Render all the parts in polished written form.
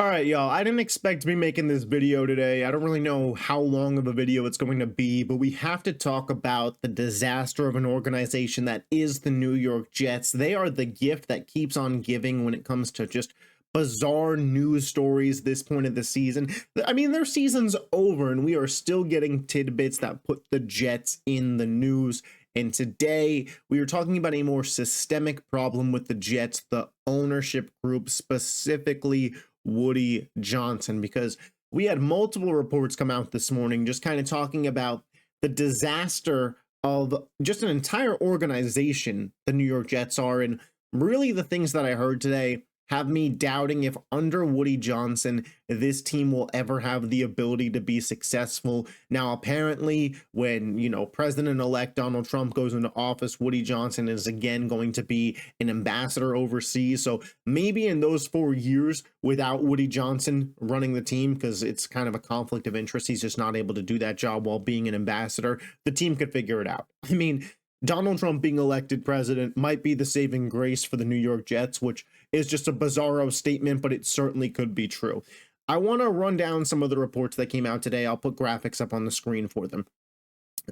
right, y'all. I didn't expect to be making this video today. I don't really know how long of a video it's going to be, but we have to talk about the disaster of an organization that is the New York Jets. They are the gift that keeps on giving when it comes to just bizarre news stories this point of the season. I mean, their season's over and we are still getting tidbits that put the Jets in the news. And today we are talking about a more systemic problem with the Jets, the ownership group, specifically Woody Johnson, because we had multiple reports come out this morning just kind of talking about the disaster of just an entire organization the New York Jets are. And really the things that I heard today have me doubting if under Woody Johnson, this team will ever have the ability to be successful. Now, apparently, when, President-elect Donald Trump goes into office, Woody Johnson is again going to be an ambassador overseas. So maybe in those 4 years without Woody Johnson running the team, because it's kind of a conflict of interest, he's just not able to do that job while being an ambassador, the team could figure it out. I mean, Donald Trump being elected president might be the saving grace for the New York Jets, which is just a bizarro statement, but it certainly could be true. I want to run down some of the reports that came out today. I'll put graphics up on the screen for them.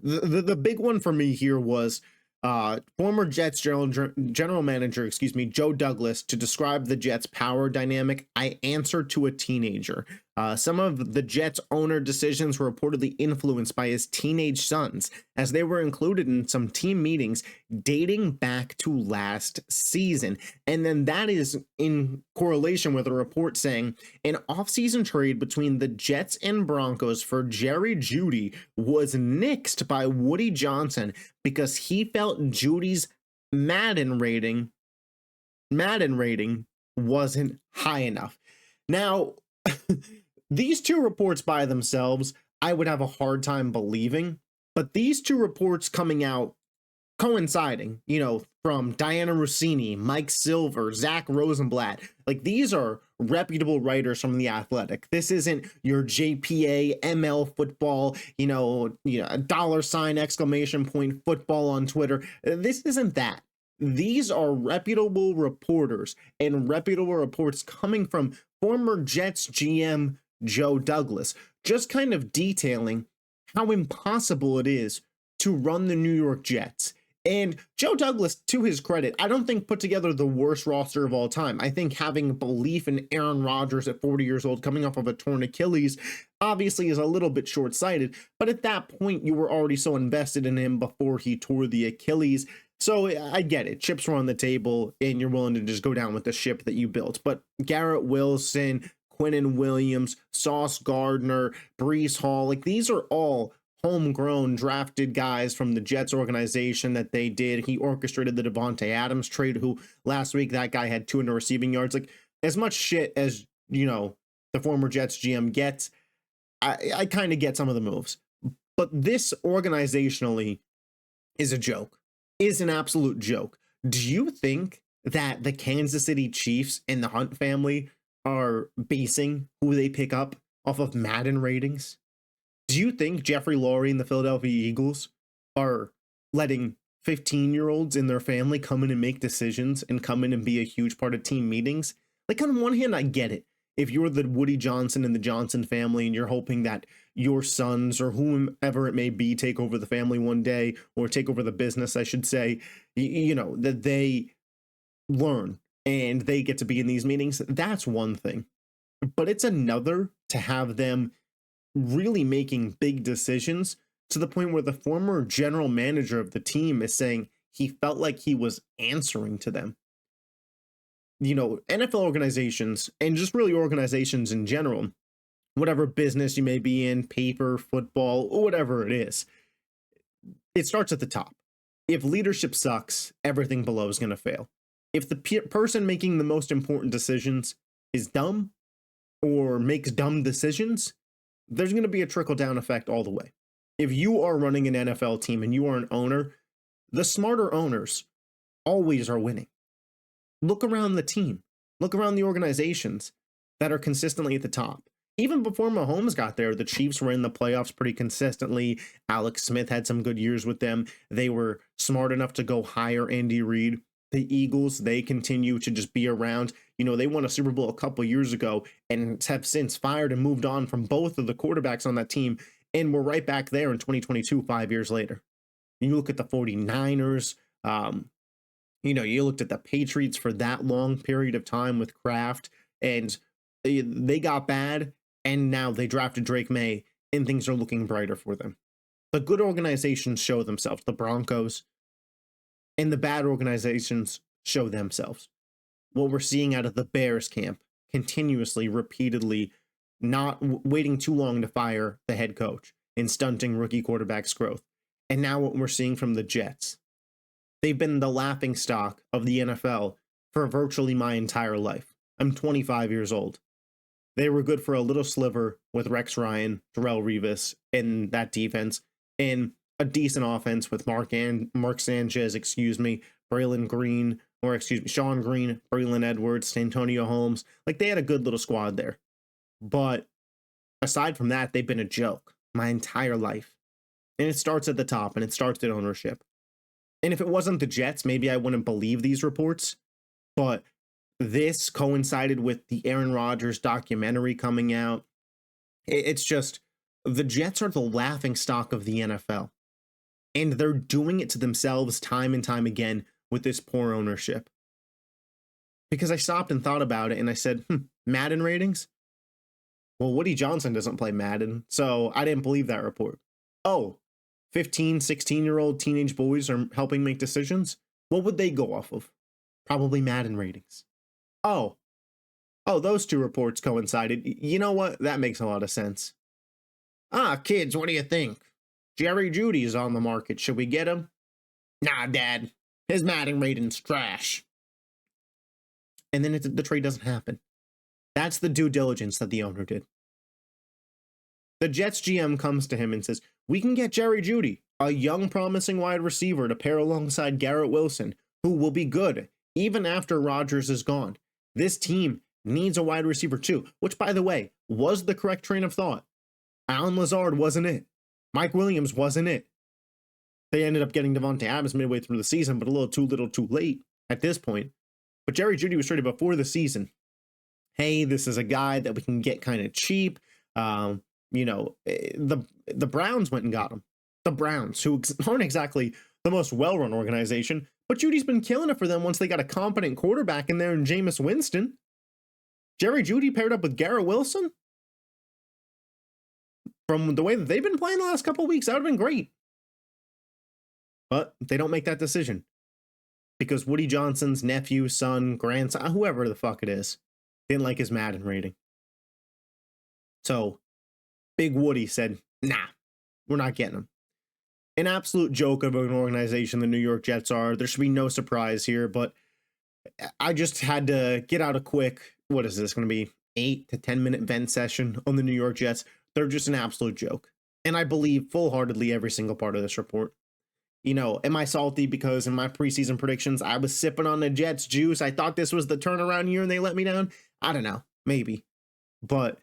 The big one for me here was former Jets general manager, Joe Douglas, to describe the Jets' power dynamic. I answer to a teenager. Some of the Jets' owner decisions were reportedly influenced by his teenage sons, as they were included in some team meetings dating back to last season. And then that is in correlation with a report saying an offseason trade between the Jets and Broncos for Jerry Jeudy was nixed by Woody Johnson because he felt Judy's Madden rating wasn't high enough. Now, these two reports by themselves, I would have a hard time believing, but these two reports coming out coinciding, from Diana Rossini, Mike Silver, Zach Rosenblatt, like these are reputable writers from The Athletic. This isn't your JPA ML football, $! Football on Twitter. This isn't that. These are reputable reporters and reputable reports coming from former Jets GM Joe Douglas, just kind of detailing how impossible it is to run the New York Jets. And Joe Douglas, to his credit, I don't think put together the worst roster of all time. I think having belief in Aaron Rodgers at 40 years old, coming off of a torn Achilles, obviously is a little bit short-sighted. But at that point, you were already so invested in him before he tore the Achilles. So I get it. Chips were on the table, and you're willing to just go down with the ship that you built. But Garrett Wilson, Quinnen Williams, Sauce Gardner, Breece Hall, like these are all homegrown drafted guys from the Jets organization that they did. He orchestrated the Devontae Adams trade, who last week that guy had 200 receiving yards. Like as much shit as, the former Jets GM gets, I kind of get some of the moves. But this organizationally is a joke, is an absolute joke. Do you think that the Kansas City Chiefs and the Hunt family are basing who they pick up off of Madden ratings? Do you think Jeffrey Lurie and the Philadelphia Eagles are letting 15-year-olds in their family come in and make decisions and come in and be a huge part of team meetings? Like on one hand, I get it. If you're the Woody Johnson and the Johnson family and you're hoping that your sons or whomever it may be take over the family one day, or take over the business, I should say, that they learn and they get to be in these meetings, that's one thing. But it's another to have them really making big decisions to the point where the former general manager of the team is saying he felt like he was answering to them. NFL organizations and just really organizations in general, whatever business you may be in, paper, football, or whatever it is, it starts at the top. If leadership sucks, everything below is going to fail. If the person making the most important decisions is dumb or makes dumb decisions, there's going to be a trickle-down effect all the way. If you are running an NFL team and you are an owner, the smarter owners always are winning. Look around the team. Look around the organizations that are consistently at the top. Even before Mahomes got there, the Chiefs were in the playoffs pretty consistently. Alex Smith had some good years with them. They were smart enough to go hire Andy Reid. The Eagles, they continue to just be around. You know, they won a Super Bowl a couple years ago and have since fired and moved on from both of the quarterbacks on that team. And we're right back there in 2022, 5 years later. You look at the 49ers, you know, you looked at the Patriots for that long period of time with Kraft, and they got bad, and now they drafted Drake May, and things are looking brighter for them. The good organizations show themselves, the Broncos, and the bad organizations show themselves. What we're seeing out of the Bears camp, continuously, repeatedly, not waiting too long to fire the head coach and stunting rookie quarterbacks' growth. And now what we're seeing from the Jets. They've been the laughing stock of the NFL for virtually my entire life. I'm 25 years old. They were good for a little sliver with Rex Ryan, Darrelle Revis in that defense, and a decent offense with Mark Sanchez, Braylon Green, Sean Green, Braylon Edwards, Antonio Holmes. Like, they had a good little squad there. But aside from that, they've been a joke my entire life. And it starts at the top, and it starts at ownership. And if it wasn't the Jets, maybe I wouldn't believe these reports. But this coincided with the Aaron Rodgers documentary coming out. It's just, the Jets are the laughing stock of the NFL. And they're doing it to themselves time and time again with this poor ownership. Because I stopped and thought about it, and I said, Madden ratings? Well, Woody Johnson doesn't play Madden, so I didn't believe that report. Oh, 15, 16-year-old teenage boys are helping make decisions? What would they go off of? Probably Madden ratings. Oh, those two reports coincided. You know what? That makes a lot of sense. Kids, what do you think? Jerry Jeudy's on the market. Should we get him? Nah, Dad. His Madden rating's trash. And then the trade doesn't happen. That's the due diligence that the owner did. The Jets GM comes to him and says, we can get Jerry Jeudy, a young promising wide receiver, to pair alongside Garrett Wilson, who will be good even after Rodgers is gone. This team needs a wide receiver too, which, by the way, was the correct train of thought. Allen Lazard wasn't it. Mike Williams wasn't it. They ended up getting Devontae Adams midway through the season, but a little too late at this point. But Jerry Jeudy was traded before the season. Hey, this is a guy that we can get kind of cheap. You know, the Browns went and got him. The Browns, who aren't exactly the most well-run organization, but Judy's been killing it for them once they got a competent quarterback in there in Jameis Winston. Jerry Jeudy paired up with Garrett Wilson. From the way that they've been playing the last couple of weeks, that would have been great. But they don't make that decision. Because Woody Johnson's nephew, son, grandson, whoever the fuck it is, didn't like his Madden rating. So Big Woody said, nah, we're not getting him. An absolute joke of an organization the New York Jets are. There should be no surprise here, but I just had to get out a quick, what is this going to be, 8 to 10 minute vent session on the New York Jets. They're just an absolute joke. And I believe full-heartedly every single part of this report. You know, am I salty because in my preseason predictions, I was sipping on the Jets juice? I thought this was the turnaround year and they let me down? I don't know. Maybe. But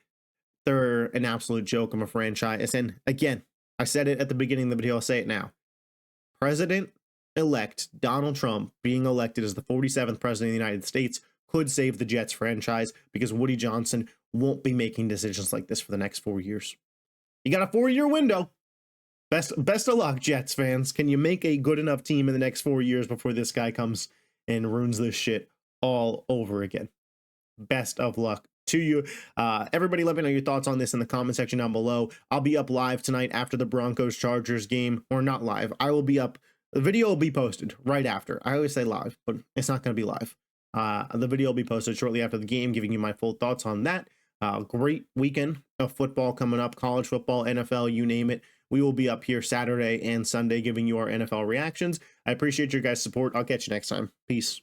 they're an absolute joke of a franchise. And again, I said it at the beginning of the video. I'll say it now. President-elect Donald Trump being elected as the 47th president of the United States could save the Jets franchise because Woody Johnson won't be making decisions like this for the next 4 years. You got a 4-year window. Best of luck, Jets fans. Can you make a good enough team in the next 4 years before this guy comes and ruins this shit all over again? Best of luck to you. Everybody let me know your thoughts on this in the comment section down below. I'll be up live tonight after the Broncos Chargers game, or not live. I will be up. The video will be posted right after. I always say live, but it's not going to be live. The video will be posted shortly after the game, giving you my full thoughts on that. Great weekend of football coming up, college football, NFL, you name it. We will be up here Saturday and Sunday giving you our NFL reactions. I appreciate your guys' support. I'll catch you next time. Peace.